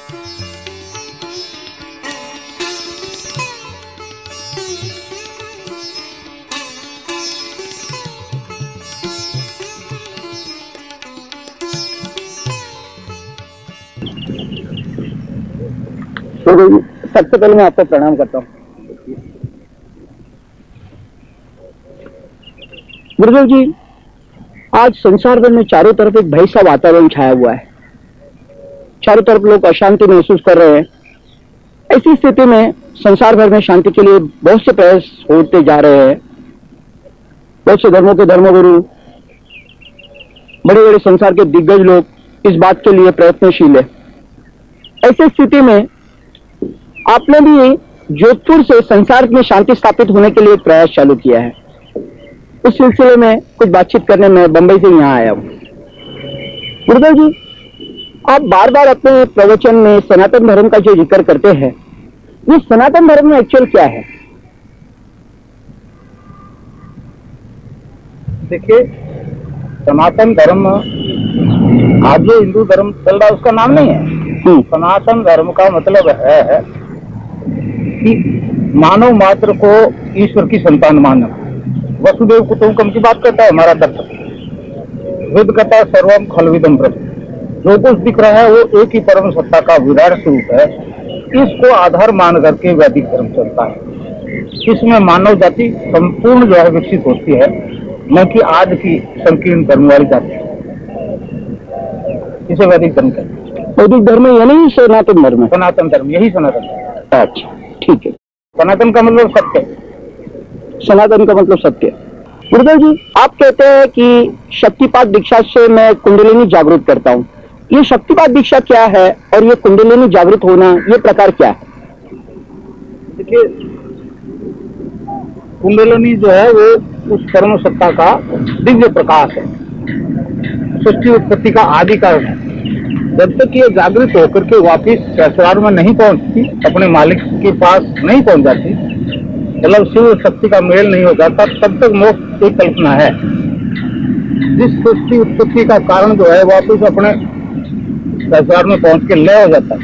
सबसे पहले मैं आपको प्रणाम करता हूँ। गुरुदेव जी, आज संसार भर में चारों तरफ एक भय सा वातावरण छाया हुआ है। चारों तरफ लोग अशांति महसूस कर रहे हैं। ऐसी स्थिति में संसार भर में शांति के लिए बहुत से प्रयास होते जा रहे हैं। बहुत से धर्मों के धर्मगुरु, बड़े बड़े संसार के दिग्गज लोग इस बात के लिए प्रयत्नशील है। ऐसी स्थिति में आपने भी जोधपुर से संसार में शांति स्थापित होने के लिए एक प्रयास चालू किया है। उस सिलसिले में कुछ बातचीत करने में बंबई से यहाँ आया हूँ। गुरुदेव जी, आप बार बार अपने प्रवचन में सनातन धर्म का जो जिक्र करते हैं, ये सनातन धर्म में एक्चुअल क्या है? देखिए, सनातन धर्म आज जो हिंदू धर्म चल रहा है उसका नाम नहीं है। सनातन धर्म का मतलब है कि मानव मात्र को ईश्वर की संतान मानना। वसुदेव कुटुंबकम की बात करता है हमारा दर्शन। वेद कहता है सर्वम खलविदम ब्रह्म। जो कुछ दिख रहा है वो एक ही परम सत्ता का विराट स्वरूप है। इसको आधार मान करके वैदिक धर्म चलता है। इसमें मानव जाति संपूर्ण जो है विकसित होती है, न कि आज की संकीर्ण धर्म वाली जाति। इसे वैदिक धर्म कहते हैं। वैदिक धर्म यानी सनातन धर्म? सनातन धर्म, यही सनातन धर्म। अच्छा, ठीक है। सनातन का मतलब सत्य। सनातन का मतलब सत्य। गुरुदेव जी, आप कहते हैं कि शक्तिपात दीक्षा से मैं कुंडलिनी जागृत करता हूँ। ये शक्तिपात दीक्षा क्या है और ये कुंडलिनी जागृत होना, ये प्रकार क्या है? देखिए, कुंडलिनी जो है वो उस परम सत्ता का दिव्य प्रकाश है। सृष्टि उत्पत्ति का आदि कारण है। जब तक ये जागृत होकर के वापिस सहस्रार में नहीं पहुंचती, अपने मालिक के पास नहीं पहुंच जाती, मतलब शिव शक्ति का मेल नहीं हो जाता, तब तक मोक्ष एक कल्पना है। जिस सृष्टि उत्पत्ति का कारण जो है वापिस अपने सहस्रार में पहुंच के लय हो जाता है,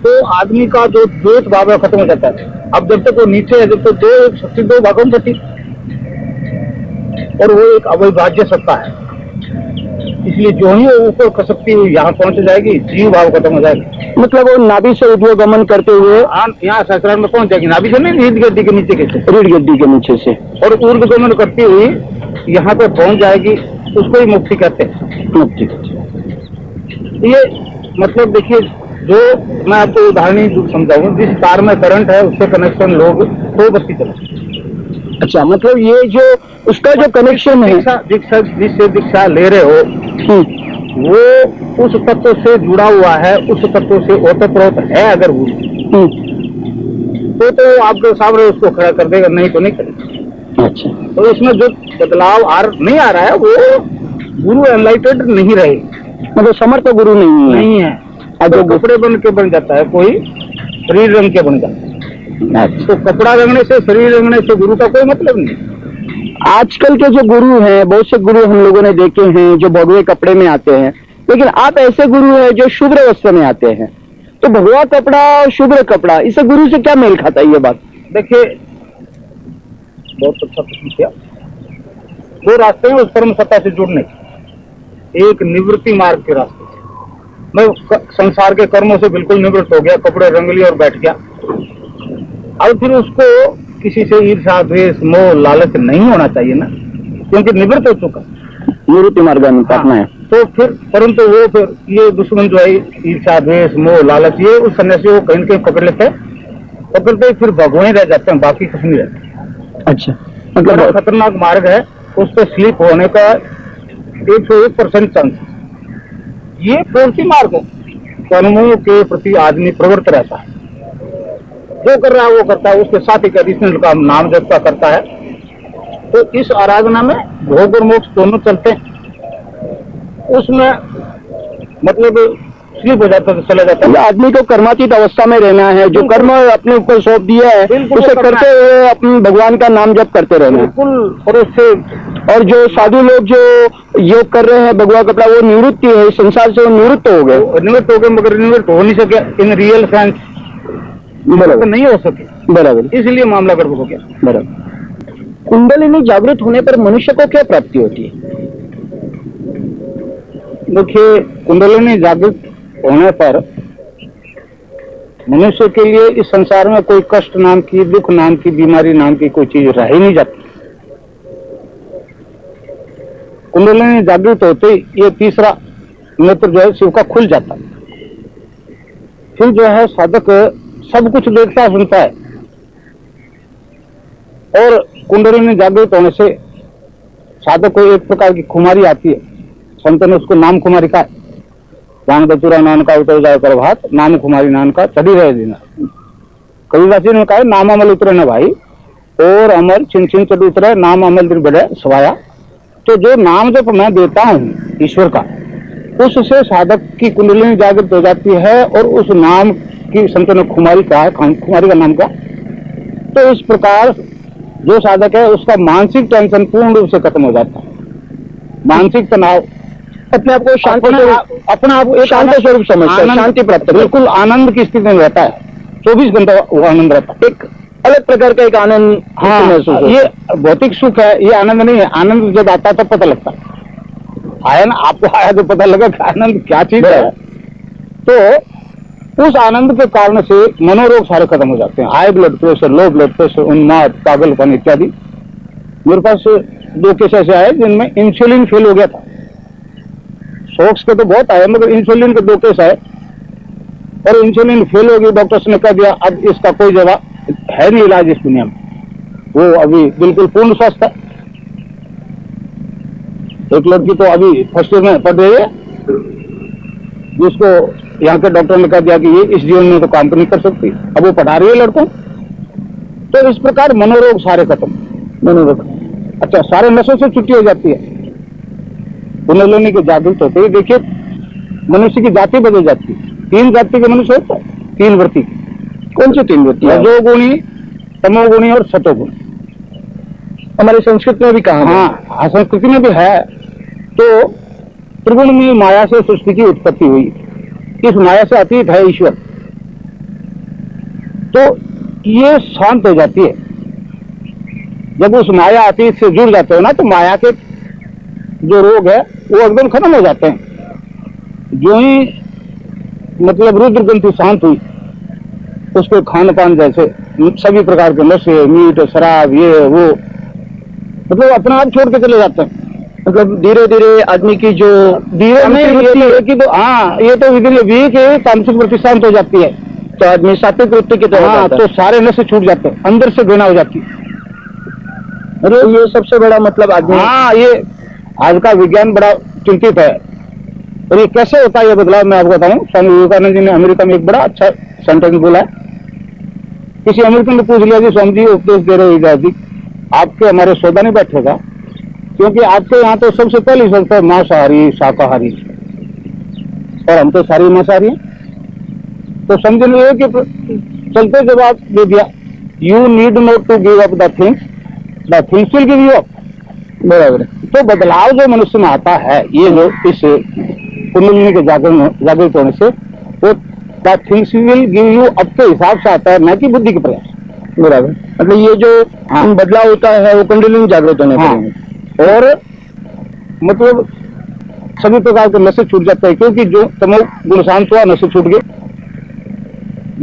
तो आदमी का जो द्वैत भाव है खत्म हो जाता है। अब जब तक वो नीचे है, जब तक दो एक शक्ति दो भागों में थी और वो एक अविभाज्य सत्ता है। इसलिए जो ही ऊपर का शक्ति यहाँ पहुंच जाएगी, जीव भाव खत्म हो जाएगा। मतलब वो नाभि से उद्योगमन करते हुए यहाँ सहस्रार में पहुंच जाएगी। नाभि से नहीं, रीढ़ गद्दी के नीचे के से, रीढ़ गद्दी के नीचे से, और ऊर्ध्वगमन करती हुई यहाँ पे पहुंच जाएगी। उसको ही मुक्ति कहते हैं। मुक्ति। ये मतलब देखिए, जो मैं आपको उदाहरण समझाऊं, जिस तार में करंट है उससे कनेक्शन लोग तो बत्ती चलाते। अच्छा, मतलब ये जो उसका जो कनेक्शन है, जिससे दीक्षा ले रहे हो वो उस तत्व से जुड़ा हुआ है, उस तत्व से ओतप्रोत है। अगर वो तो आपके सामने उसको खड़ा कर देगा, नहीं तो नहीं करेगा। अच्छा, तो इसमें जो बदलाव नहीं आ रहा है वो गुरु एनलाइटेड नहीं रहे, मतलब समर्थ गुरु नहीं है। अगर कपड़े बन के बन जाता है, कोई शरीर रंग के बन जाता है। तो कपड़ा रंगने से, शरीर रंगने से गुरु का कोई मतलब नहीं। आजकल के जो गुरु हैं, बहुत से गुरु हम लोगों ने देखे हैं जो भगवे कपड़े में आते हैं, लेकिन आप ऐसे गुरु हैं जो शुभ्र वस्त्र में आते हैं। तो भगवा कपड़ा और शुभ्र कपड़ा, इससे गुरु से क्या मेल खाता है? ये बात देखिए, बहुत अच्छा प्रश्न किया। दो रास्ते हैं उस परम सत्ता से जुड़ने के। एक निवृत्ति मार्ग के रास्ते। मैं संसार के कर्मों से बिल्कुल निवृत्त हो गया, कपड़े रंग लिए और बैठ गया। अब फिर उसको किसी से ईर्ष्या, द्वेष, मोह, लालच नहीं होना चाहिए ना, क्योंकि निवृत्त हो चुका, निवृत्ति मार्ग में करना है। तो फिर परंतु वो फिर ये दुश्मन जो है ईर्ष्या, द्वेष, मोह, लालच, ये उस सन्यासी को कहीं कहीं पकड़ लेते हैं। पकड़ते फिर भगवान रह जाते हैं, बाकी कुछ नहीं रहता। अच्छा, मतलब खतरनाक मार्ग है, उस पर स्लिप होने का 101% चांस। ये पूर्ति मार्ग है। कर्मों के प्रति आदमी प्रवृत्त रहता है, जो कर रहा है वो करता है, उसके साथ एक एडिशनल का नाम जप का करता है। तो इस आराधना में भोग और मोक्ष दोनों चलते हैं। उसमें मतलब स्लिप हो जाता है, चला जाता है। आदमी को कर्मातीत अवस्था में रहना है, जो कर्म अपने ऊपर सौंप दिया है उसे करते हुए अपने भगवान का नाम जप करते रहना है। बिल्कुल। और उससे और जो साधु लोग जो योग कर रहे हैं भगवा कपड़ा, वो निवृत्ति है, इस संसार से वो निवृत्त हो गए। मगर निवृत्त हो नहीं सके इन रियल सेंस, बराबर नहीं हो सके, बराबर, इसलिए मामला गड़बड़ हो गया। बराबर। कुंडलिनी जागृत होने पर मनुष्य को क्या प्राप्ति होती है? देखिए, कुंडलिनी जागृत होने पर मनुष्य के लिए इस संसार में कोई कष्ट नाम की, दुख नाम की, बीमारी नाम की कोई चीज रह ही नहीं जाती। कुंडलिनी जागृत होते ये तीसरा नेत्र जो है शिव का खुल जाता, फिर जो है साधक सब कुछ देखता सुनता है। और कुंडलिनी जागृत होने से साधक को एक प्रकार की खुमारी आती है, संतों ने उसको नाम खुमारी का, दान दचुरा नान का उतर जाए प्रभात, नाम खुमारी नान का चढ़ी रहे देना। कबीरदास जी ने कहा नाम अमल उतरे न भाई, और अमल छिन छिन चढ़ उतरे, नाम अमल दिन बढ़े सवाया। तो जो नाम जब मैं देता हूँ ईश्वर का, उससे साधक की कुंडलिनी जागृत हो जाती है, और उस नाम की संतों ने खुमारी कहा है, खुमारी का नाम का। तो इस प्रकार जो साधक है उसका मानसिक टेंशन पूर्ण रूप से खत्म हो जाता है, मानसिक तनाव अपने आप को शांति, अपना आप एक शांति स्वरूप समझता है, शांति प्राप्त, बिल्कुल आनंद की स्थिति में रहता है, 24 घंटे वो आनंद रहता है, एक अलग प्रकार का एक आनंद। हाँ, महसूस, ये भौतिक सुख है, ये आनंद नहीं है। आनंद जब आता है तब पता लगता है, आया ना, आपको आया तो पता लगा कि आनंद क्या चीज है। तो उस आनंद के कारण से मनोरोग सारे खत्म हो जाते हैं, high blood pressure, low blood pressure, उन्माद, पागलपन इत्यादि। मेरे पास 2 केस ऐसे आए जिनमें इंसुलिन फेल हो गया था। शॉक्स के तो बहुत आए, मगर इंसुलिन के 2 केस आए, और इंसुलिन फेल हो गई। डॉक्टर्स ने कह दिया अब इसका कोई जवाब है नहीं, इलाज इस दुनिया में। वो अभी बिल्कुल पूर्ण स्वस्थ है। एक लड़की तो अभी फर्स्ट ईयर में पढ़ रही है, जिसको यहाँ के डॉक्टर ने कह दिया कि ये इस जीवन में तो काम नहीं कर सकती, अब वो पढ़ा रही है लड़कों। तो इस प्रकार मनोरोग सारे खत्म, मनोरोग अच्छा, सारे नशों से छुट्टी हो जाती है कुंडलिनी के जागृत होते ही। देखिए, मनुष्य की जाति बदल जाती है। 3 जाति के मनुष्य होता है, 3 वृत्ति। कौन सी 3 वृत्ति? रजोगुणी, तमोगुणी और सतोगुणी। हमारी संस्कृति में भी कहा, हाँ, संस्कृति में भी है। तो त्रिगुण में माया से सृष्टि की उत्पत्ति हुई, इस माया से अतीत है ईश्वर। तो ये शांत हो जाती है जब उस माया अतीत से जुड़ जाते हो ना, तो माया के जो रोग है वो एकदम खत्म हो जाते हैं। जो ही मतलब रुद्र ग्रंथि शांत हुई, उसको खान पान जैसे सभी प्रकार के नशे, मीट, शराब, ये वो, मतलब अपना आप छोड़ के चले जाते हैं। मतलब धीरे धीरे आदमी की जो धीरे नहीं, तो हाँ, ये तो विदिन वीक तामसिक वृत्ति शांत हो जाती है, तो आदमी सात्विक वृत्ति की तरह। हाँ, तो सारे नशे छूट जाते हैं, अंदर से घृणा हो जाती है। अरे ये सबसे बड़ा मतलब आदमी, हाँ, ये आज का विज्ञान बड़ा चिंतित है। और ये कैसे होता है ये बदलाव, मैं आपको बताऊं। स्वामी विवेकानंद जी ने अमेरिका में एक बड़ा अच्छा सेंटेंस बोला है। किसी अमेरिकन ने पूछ लिया कि स्वामी जी उपदेश दे रहे हो जी, आपके हमारे सौदा नहीं बैठेगा, क्योंकि आपके यहाँ तो सबसे पहली सोचता है मांसाहारी, शाकाहारी, और हम तो सारी मांसाहारी हैं। तो समझ लीजिए कि चलते जवाब दे दिया, you need not to give up the things will give you up. बराबर। तो बदलाव जो मनुष्य में आता है, ये जो इस कुंडलिनी के जागृत होने से, वो the things will give you up के हिसाब से आता है, न कि बुद्धि के प्रयास। बराबर। मतलब ये जो बदलाव होता है वो कुंडलिनी जागृत होने पर, और मतलब सभी प्रकार के नशे छूट जाते हैं, क्योंकि जो तमो गुण शांत हुआ, नशे छूट गए।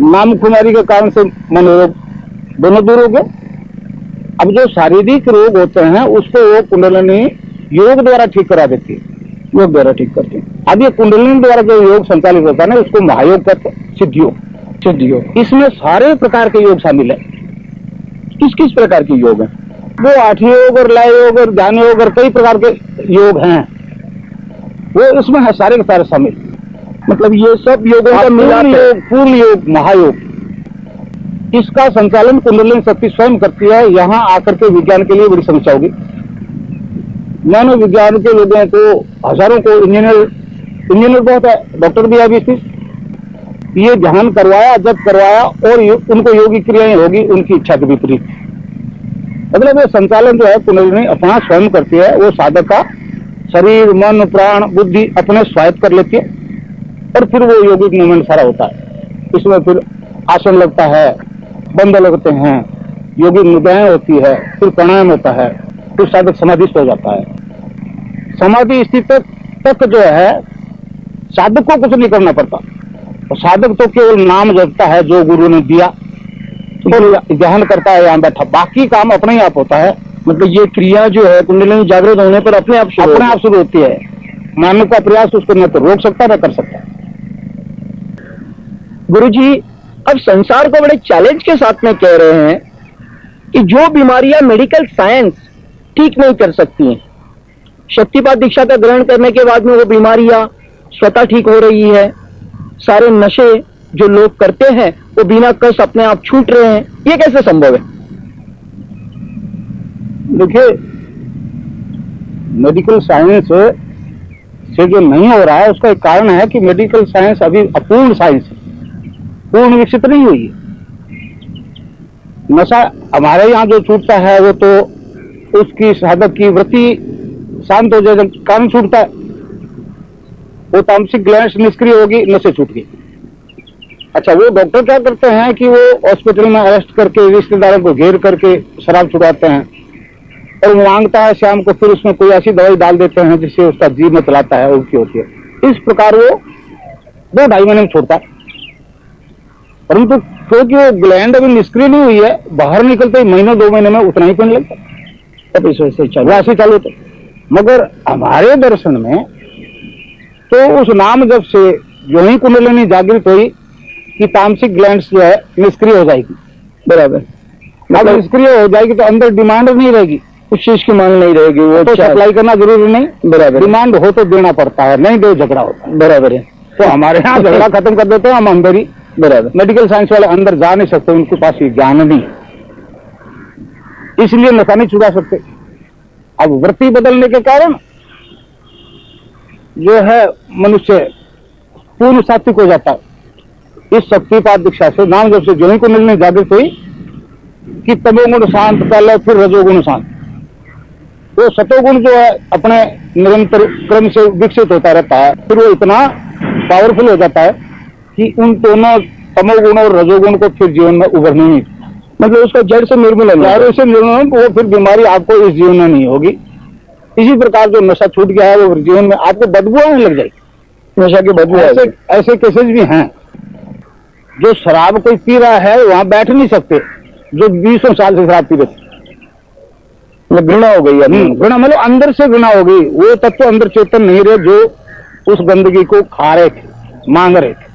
नाम कुमारी के कारण से मनोरोग दोनों दूर हो गए। अब जो शारीरिक रोग होते हैं उसको वो कुंडलिनी योग द्वारा ठीक करा देती है, योग द्वारा ठीक करती है। अब ये कुंडलिनी द्वारा जो योग संचालित होता है ना, उसको महायोग कहते हैं, सिद्ध योग। इसमें सारे प्रकार के योग शामिल है। किस किस प्रकार के योग है? वो 8 योग और लय योग और ध्यान योग और कई प्रकार के योग हैं, वो इसमें है सारे के सारे शामिल। मतलब ये सब योगों का मिलान है। पूर्ण योग, महायोग, इसका संचालन कुंडलिनी शक्ति स्वयं करती है। यहाँ आकर के विज्ञान के लिए बड़ी समस्या होगी। मानव विज्ञान के लोगों को, हजारों को इंजीनियर इंजीनियर बहुत है, डॉक्टर भी है 20-30। ये ध्यान करवाया, जब करवाया और उनको योगी क्रियाएं होगी उनकी इच्छा के विपरीत। मतलब ये संचालन जो है कुंडलिनी अपना स्वयं करती है, वो साधक का शरीर, मन, प्राण, बुद्धि अपने स्वायत्त कर लेती है और फिर वो योगिक मूवमेंट सारा होता है। इसमें फिर आसन लगता है, बंद लगते हैं, योगिक मुद्राएं होती है, फिर प्राणायाम होता है, फिर साधक समाधिस्थ हो जाता है। समाधि स्थिति तक जो है साधक को कुछ नहीं करना पड़ता, तो साधक तो केवल नाम जपता है जो गुरु ने दिया, तो ध्यान करता है यहाँ बैठा, बाकी काम अपने ही आप होता है। मतलब ये क्रिया जो है कुंडलिनी जागृत होने पर अपने आप शुरू होती है। मानव का प्रयास उसको न तो रोक सकता न कर सकता। गुरुजी, अब संसार को बड़े चैलेंज के साथ में कह रहे हैं कि जो बीमारियां मेडिकल साइंस ठीक नहीं कर सकती हैं, शक्तिपात दीक्षा का ग्रहण करने के बाद में वो बीमारियां स्वतः ठीक हो रही है। सारे नशे जो लोग करते हैं वो बिना कष्ट अपने आप छूट रहे हैं, ये कैसे संभव है? देखिए, मेडिकल साइंस से जो नहीं हो रहा है उसका एक कारण है कि मेडिकल साइंस अभी अपूर्ण साइंस है, पूर्ण विकसित नहीं हुई है। नशा हमारे यहाँ जो छूटता है वो तो उसकी साधक की वृत्ति शांत हो जाए कारण छूटता है। वो तामसिक ग्लैंड्स निष्क्रिय होगी, नशे छूट गई। अच्छा, वो डॉक्टर क्या करते हैं कि वो हॉस्पिटल में अरेस्ट करके रिश्तेदारों को घेर करके शराब छुड़ाते हैं और वो मांगता है शाम को, फिर उसमें कोई ऐसी दवाई डाल देते हैं जिससे उसका जीव में चलाता है, उल्टी होती है। इस प्रकार वो 2-2.5 महीने में छोड़ता है। परंतु क्योंकि वो ग्लैंड अभी निष्क्रिय नहीं हुई है, बाहर निकलते ही महीनों 2 महीने में उतना ही पीने लगता है, तब इस वजह से वैसे चालू होता। मगर हमारे दर्शन में तो उस नाम जब से जो ही कुंडलिनी जागृत हुई कि तामसिक ग्लैंड्स जो है निष्क्रिय हो जाएगी। बराबर, अब निष्क्रिय हो जाएगी तो अंदर डिमांड नहीं रहेगी, उस चीज की मांग नहीं रहेगी, वो तो सप्लाई करना जरूरी नहीं। बराबर, डिमांड हो तो देना पड़ता है, नहीं दो झगड़ा होता है। बराबर है, तो हमारे यहाँ झगड़ा खत्म कर देते हैं हम अंदर ही। बराबर, मेडिकल साइंस वाले अंदर जा नहीं सकते, उनके पास ये ज्ञान नहीं, इसलिए नशा नहीं छुड़ा सकते। अब वृत्ति बदलने के कारण जो है मनुष्य पूर्ण सात्विक हो जाता है। इस शक्तिपात दीक्षा से नाम जब से जो ही कुंडलिनी जागृत हुई कि तमोगुण शांत पहले, फिर रजोगुण शांत, तो सतोगुण जो है अपने निरंतर क्रम से विकसित होता रहता है। फिर वो इतना पावरफुल हो जाता है कि उन दोनों तमोगुण और रजोगुण को फिर जीवन में उभरने नहीं, मतलब उसका जड़ से निर्मूलन, जड़ से निर्मूलन, वो फिर बीमारी आपको इस जीवन में नहीं होगी। इसी प्रकार जो नशा छूट गया है वो जीवन में आपको बदबू आने लग जाएगी, नशा की बदबू। ऐसे केसेस भी हैं, जो शराब कोई पी रहा है वहां बैठ नहीं सकते, जो 20 साल से शराब पी रहे, मतलब घृणा हो गई है। घृणा मतलब अंदर से घृणा हो गई, वो तत्व अंदर चेतन नहीं रहे जो उस गंदगी को खा रहे थे, मांग रहे थे।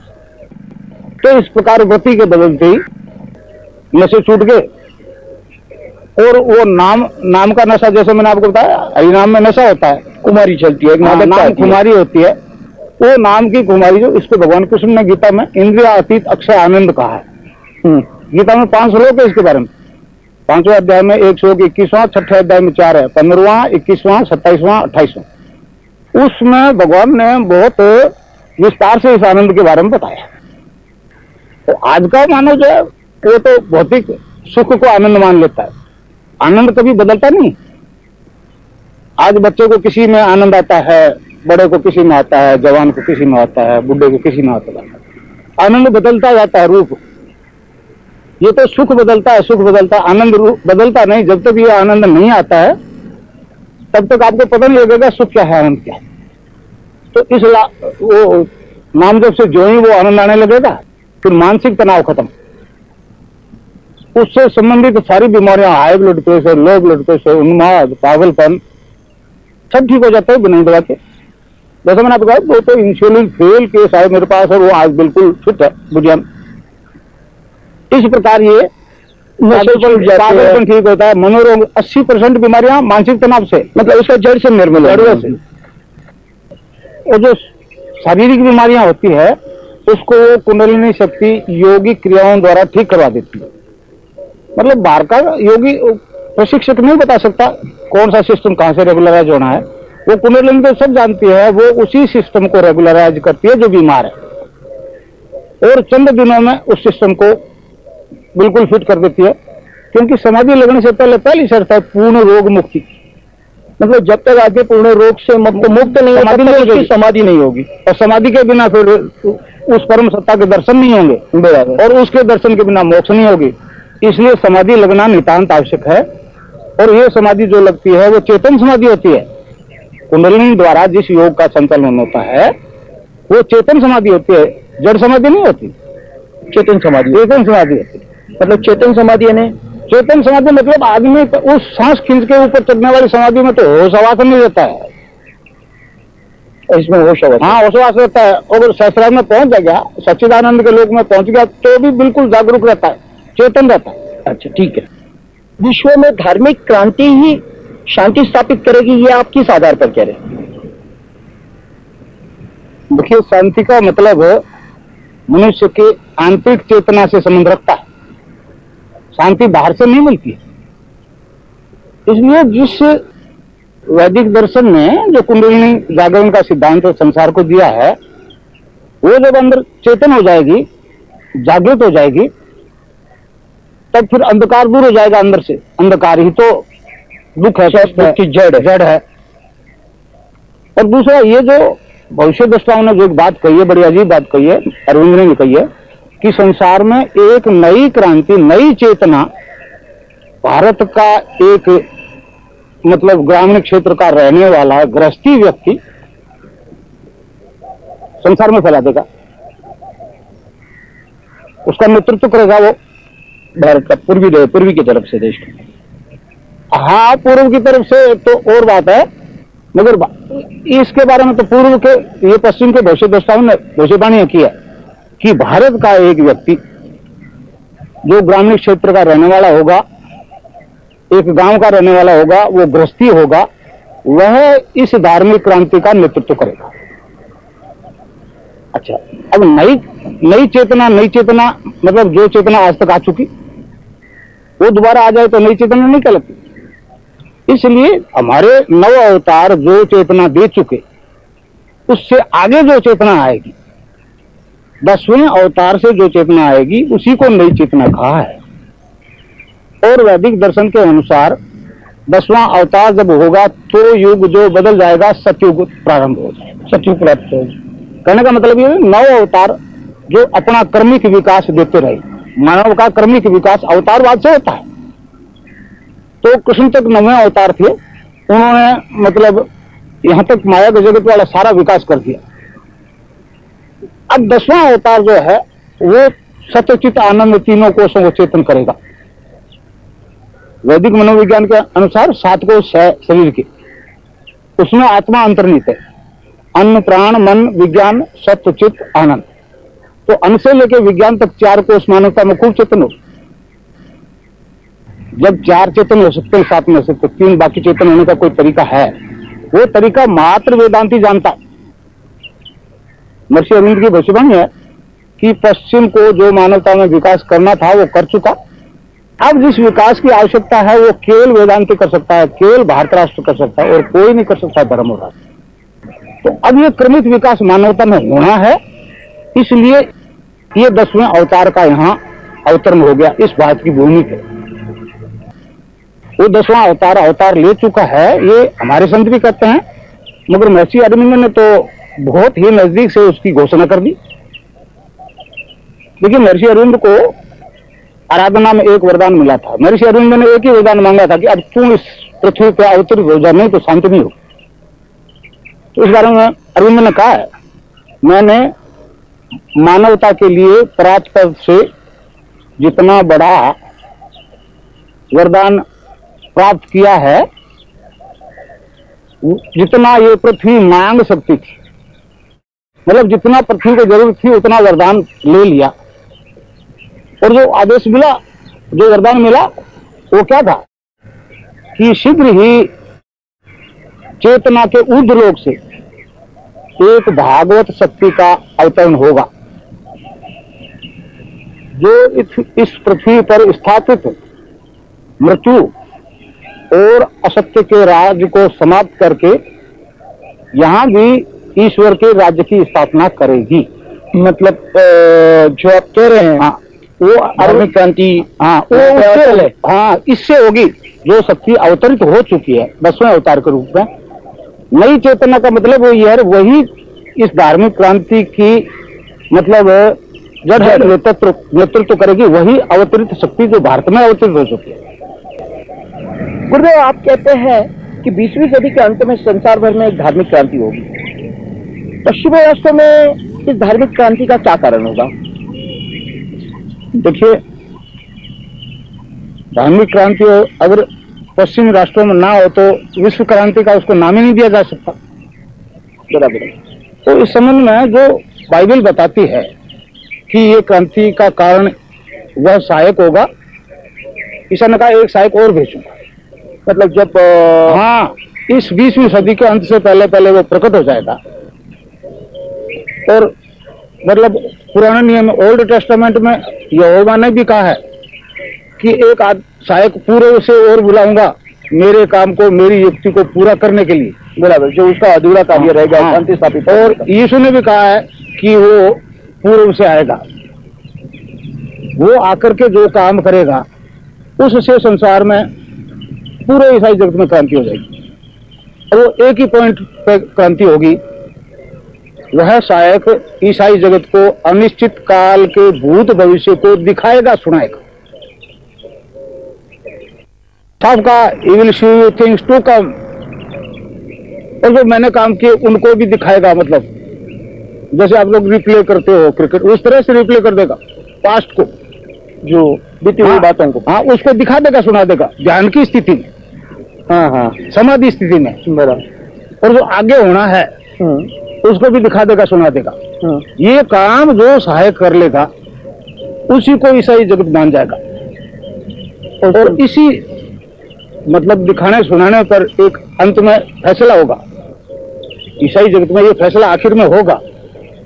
तो इस प्रकार वृत्ति के बदलते ही नशे छूट गए। और वो नाम का नशा, जैसे मैंने आपको बताया, हरिनाम में नशा होता है, कुमारी चलती है, नाम कुमारी होती है। वो नाम की कुमारी जो, इसको भगवान कृष्ण ने गीता में इंद्रिया अतीत अक्षय आनंद कहा है। गीता में 5 श्लोक है इसके बारे में। 5वें अध्याय में 1 श्लोक 21वां, 6ठे अध्याय में 4 है, 15वां, 21वां, 27वां, 28वां। उसमें भगवान ने बहुत विस्तार से इस आनंद के बारे में बताया। तो आज का मानव जो है वो तो भौतिक सुख को आनंद मान लेता है, आनंद कभी बदलता नहीं। आज बच्चे को किसी में आनंद आता है, बड़े को किसी में आता है, जवान को किसी में आता है, बुढ़े को किसी में आता है। आनंद बदलता जाता है, रूप। ये तो सुख बदलता है, सुख बदलता है, आनंद रूप बदलता नहीं। जब तक ये आनंद नहीं आता है तब तक आपको पता नहीं लगेगा सुख क्या है, आनंद क्या है। तो इस वो नाम जब से जो ही वो आनंद आने लगेगा, फिर मानसिक तनाव खत्म, उससे संबंधित सारी बीमारियां, high blood pressure, low blood pressure, उन्माद, पागलपन, सब ठीक हो जाता है बिना दवा के। जैसे मैंने आपको कहा, वो तो इंसुलिन फेल केस आए मेरे पास और वो आज बिल्कुल फिट है बुढ़िया। इस प्रकार ये पागलपन ठीक होता है। मनोरोग 80% बीमारियां मानसिक तनाव से, मतलब उसका जड़ से निर्मूलन से। और जो शारीरिक बीमारियां होती है उसको कुंडलिनी शक्ति योगिक क्रियाओं द्वारा ठीक करवा देती है। मतलब बाहर का योगी प्रशिक्षक नहीं बता सकता कौन सा सिस्टम कहां से रेगुलराइज होना है, वो कुंडलिनी तो सब जानती है, वो उसी सिस्टम को रेगुलराइज करती है जो बीमार है, और चंद दिनों में उस सिस्टम को बिल्कुल फिट कर देती है। क्योंकि समाधि लगने से पहले पहली शर्त है पूर्ण रोग मुक्ति। मतलब जब तक आदमी पूर्ण रोग से मुक्त नहीं होगा तब तक उसकी समाधि नहीं होगी, और समाधि के बिना फिर उस परम सत्ता के दर्शन नहीं होंगे, और उसके दर्शन के बिना मोक्ष नहीं होगी। इसलिए समाधि लगना नितांत आवश्यक है। और ये समाधि जो लगती है वो चेतन समाधि होती है। कुंडलिनी द्वारा जिस योग का संचालन होता है वो चेतन समाधि होती है, जड़ समाधि नहीं होती। चेतन समाधि होती है। मतलब चेतन समाधि यानी चेतन समाधि मतलब आदमी उस सांस खींच के ऊपर चढ़ने वाली समाधि में तो होश आवास नहीं रहता है, इसमें होश आवास, हाँ होश आवास रहता है। अगर सहस्रार में पहुंच गया, सच्चिदानंद के लोक में पहुंच गया तो भी बिल्कुल जागरूक रहता है, चेतन रहता है। अच्छा ठीक है। विश्व में धार्मिक क्रांति ही शांति स्थापित करेगी, ये आप किस आधार पर कह रहे हैं? देखिए, शांति का मतलब मनुष्य के आंतरिक चेतना से संबंध रखता है, शांति बाहर से नहीं मिलती है। इसलिए जिस वैदिक दर्शन ने जो कुंडलिनी जागरण का सिद्धांत संसार को दिया है, वो जब अंदर चेतन हो जाएगी, जागृत हो जाएगी, तब फिर अंधकार दूर हो जाएगा अंदर से। अंधकार ही तो दुख है, जड़ है। और दूसरा, ये जो भविष्य दृष्टाओं ने जो एक बात कही है, बड़ी अजीब बात कही है, अरविंद ने कही है कि संसार में एक नई क्रांति, नई चेतना, भारत का एक मतलब ग्रामीण क्षेत्र का रहने वाला गृहस्थी व्यक्ति संसार में फैला देगा। उसका नेतृत्व करेगा वो भारत का पूर्वी की तरफ से देश का। हाँ, पूर्व की तरफ से तो और बात है, मगर इसके बारे में तो पूर्व के ये पश्चिम के भविष्य दृष्टाओं ने भविष्यवाणी की है कि भारत का एक व्यक्ति जो ग्रामीण क्षेत्र का रहने वाला होगा, एक गांव का रहने वाला होगा, वो गृहस्थी होगा, वह इस धार्मिक क्रांति का नेतृत्व करेगा। अच्छा, अब नई चेतना मतलब जो चेतना आज तक आ चुकी वो दोबारा आ जाए तो नई चेतना नहीं कहलाती। इसलिए हमारे नव अवतार जो चेतना दे चुके, उससे आगे जो चेतना आएगी, 10वें अवतार से जो चेतना आएगी, उसी को नई चेतना कहा है। और वैदिक दर्शन के अनुसार 10वां अवतार जब होगा तो युग जो बदल जाएगा, सतयुग प्रारंभ हो जाएगा, सतयुग प्राप्त हो जाएगा। कहने का मतलब ये नव अवतार जो अपना कर्मिक विकास देते रहे। मानव का कर्मिक विकास अवतारवाद से होता है। तो कृष्ण तक 9वें अवतार थे, उन्होंने मतलब यहां तक माया के जगत वाला सारा विकास कर दिया। अब 10वां अवतार जो है वो सत्यचित आनंद तीनों कोषों को चेतन करेगा। वैदिक मनोविज्ञान के अनुसार 7 कोष है शरीर के, उसमें आत्मा अंतर्निहित है। अन्न, प्राण, मन, विज्ञान, सत्य, चित्त, आनंद। तो अन्न से लेकर विज्ञान तक 4 कोष मानवता में खूब चेतन हो। जब 4 चेतन हो सकते हैं, 7 में से तो 3 बाकी चेतन होने का कोई तरीका है, वो तरीका मात्र वेदांती जानता है। महर्षि अरविंद की भविष्यवाणी है कि पश्चिम को जो मानवता में विकास करना था वो कर चुका। अब जिस विकास की आवश्यकता है वो केवल वेदांत कर सकता है, केवल भारत राष्ट्र कर सकता है, और कोई नहीं कर सकता धर्म और राष्ट्र। तो अब ये क्रमिक विकास मानवता में होना है, इसलिए ये 10वें अवतार का यहाँ अवतरण हो गया इस बात की भूमि पे। वो 10वां अवतार ले चुका है, ये हमारे संत भी कहते हैं, मगर महर्षि अरविंद ने तो बहुत ही नजदीक से उसकी घोषणा कर दी। देखिए, महर्षि अरविंद को आराधना में एक वरदान मिला था। महर्षि अरविंद ने एक ही वरदान मांगा था कि अब तू इस पृथ्वी पर अवतरित हो जा, नहीं तो शांति नहीं हो। तो इस बारे में अरविंद ने कहा है, मैंने मानवता के लिए परात्पर से जितना बड़ा वरदान प्राप्त किया है, जितना ये पृथ्वी मांग सकती थी, मतलब जितना पृथ्वी को जरूरत थी उतना वरदान ले लिया। और जो आदेश मिला, जो वरदान मिला, वो क्या था कि शीघ्र ही चेतना के ऊर्ध्वलोक से एक भागवत शक्ति का अवतरण होगा, जो इस पृथ्वी पर स्थापित मृत्यु और असत्य के राज को समाप्त करके यहाँ भी ईश्वर के राज्य की स्थापना करेगी। मतलब जो आप कह रहे हैं, हाँ, वो धार्मिक क्रांति, हाँ वो हाँ इससे होगी। जो शक्ति अवतरित हो चुकी है 10वें अवतार के रूप में, नई चेतना का मतलब वही है, वही इस धार्मिक क्रांति की मतलब जब नेतृत्व करेगी, वही अवतरित शक्ति जो भारत में अवतरित हो चुकी है। गुरुदेव, आप कहते हैं कि 20वीं सदी के अंत में संसार भर में एक धार्मिक क्रांति होगी। पश्चिमी राष्ट्रों में इस धार्मिक क्रांति का क्या कारण होगा? देखिए, धार्मिक क्रांति अगर पश्चिमी राष्ट्रों में ना हो तो विश्व क्रांति का उसको नाम ही नहीं दिया जा सकता। बराबर। तो इस संबंध में जो बाइबल बताती है कि ये क्रांति का कारण वह सहायक होगा, ईसा ने कहा एक सहायक और भेजूंगा। मतलब जब हाँ, इस 20वीं सदी के अंत से पहले पहले वो प्रकट हो जाएगा। और मतलब पुराने नियम ओल्ड टेस्टामेंट में यहोवा ने भी कहा है कि एक सहायक पूरे से और बुलाऊंगा मेरे काम को, मेरी युक्ति को पूरा करने के लिए। बराबर, जो उसका अधूरा कार्य रहेगा, शांति स्थापित। और यीशु ने भी कहा है कि वो पूर्व से आएगा, वो आकर के जो काम करेगा उससे संसार में पूरे ईसाई जगत में क्रांति हो जाएगी। और वो एक ही पॉइंट पे क्रांति होगी, वह सहायक ईसाई जगत को अनिश्चित काल के भूत भविष्य को दिखाएगा, सुनाएगा। सबका he will show you things to come, और जो मैंने काम किए उनको भी दिखाएगा। मतलब जैसे आप लोग रिप्ले करते हो क्रिकेट, उस तरह से रिप्ले कर देगा पास्ट को, जो बीती हुई बातों को। हाँ, उसको दिखा देगा, सुना देगा ध्यान की स्थिति में। हाँ, समाधि स्थिति में। बराबर। और जो आगे होना है उसको भी दिखा देगा, सुना देगा। ये काम जो सहायक कर लेगा उसी को ईसाई जगत मान जाएगा। और इसी मतलब दिखाने सुनाने पर एक अंत में फैसला होगा। ईसाई जगत में ये फैसला आखिर में होगा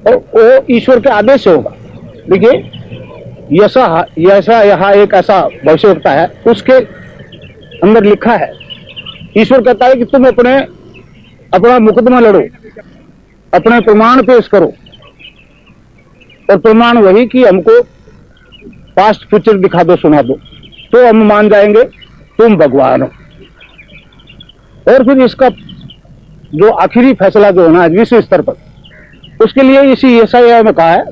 और वो ईश्वर के आदेश से होगा। देखिए, यसा यहाँ एक ऐसा भविष्यवक्ता है, उसके अंदर लिखा है, ईश्वर कहता है कि तुम अपना मुकदमा लड़ो, अपने प्रमाण पेश करो। और प्रमाण वही कि हमको पास्ट फ्यूचर दिखा दो, सुना दो, तो हम मान जाएंगे तुम भगवान हो। और फिर इसका जो आखिरी फैसला जो होना है विश्व स्तर पर, उसके लिए इसी यशायाह में कहा है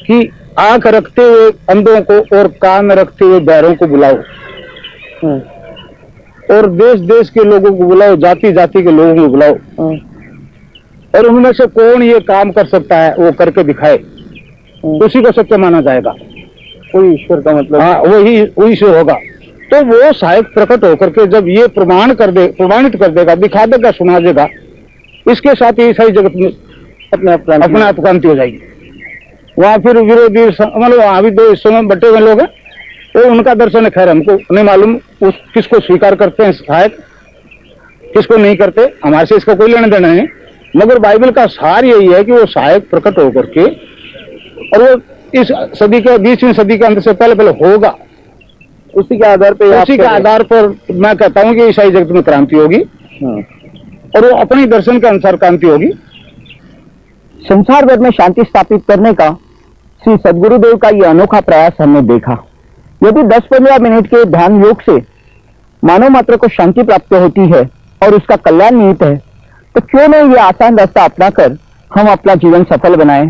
कि आंख रखते हुए अंधों को और कान रखते हुए बहरों को बुलाओ, और देश देश के लोगों को बुलाओ, जाति जाति के लोगों को बुलाओ, और उनमें से कौन ये काम कर सकता है वो करके दिखाए, उसी को सत्य माना जाएगा। वही ईश्वर का मतलब। हाँ, वही से होगा। तो वो सहायक प्रकट होकर के जब ये प्रमाणित कर देगा, दिखा देगा, सुना देगा, इसके साथ ही ईसाई जगत में अपने आप क्रांति हो जाएगी। वहाँ फिर विरोधी मतलब वहाँ भी दो हिस्सों में बटे हुए लोग हैं, तो उनका दर्शन है। खैर हमको नहीं मालूम किसको स्वीकार करते हैं सहायक, किसको नहीं करते, हमारे से इसका कोई लेना देना नहीं। मगर बाइबल का सार यही है कि वो सहायक प्रकट होकर के, और वो इस सदी के 20वीं सदी के अंत से पहले पहले होगा। उसी के आधार पर मैं कहता हूँ कि ईसाई जगत में क्रांति होगी, और वो अपनी दर्शन के अनुसार क्रांति होगी। संसार भर में शांति स्थापित करने का श्री सद्गुरुदेव का ये अनोखा प्रयास हमने देखा। यदि 10-15 मिनट के ध्यान योग से मानव मात्र को शांति प्राप्त होती है और उसका कल्याण निहित है, तो क्यों नहीं ये आसान रास्ता अपनाकर हम अपना जीवन सफल बनाएं।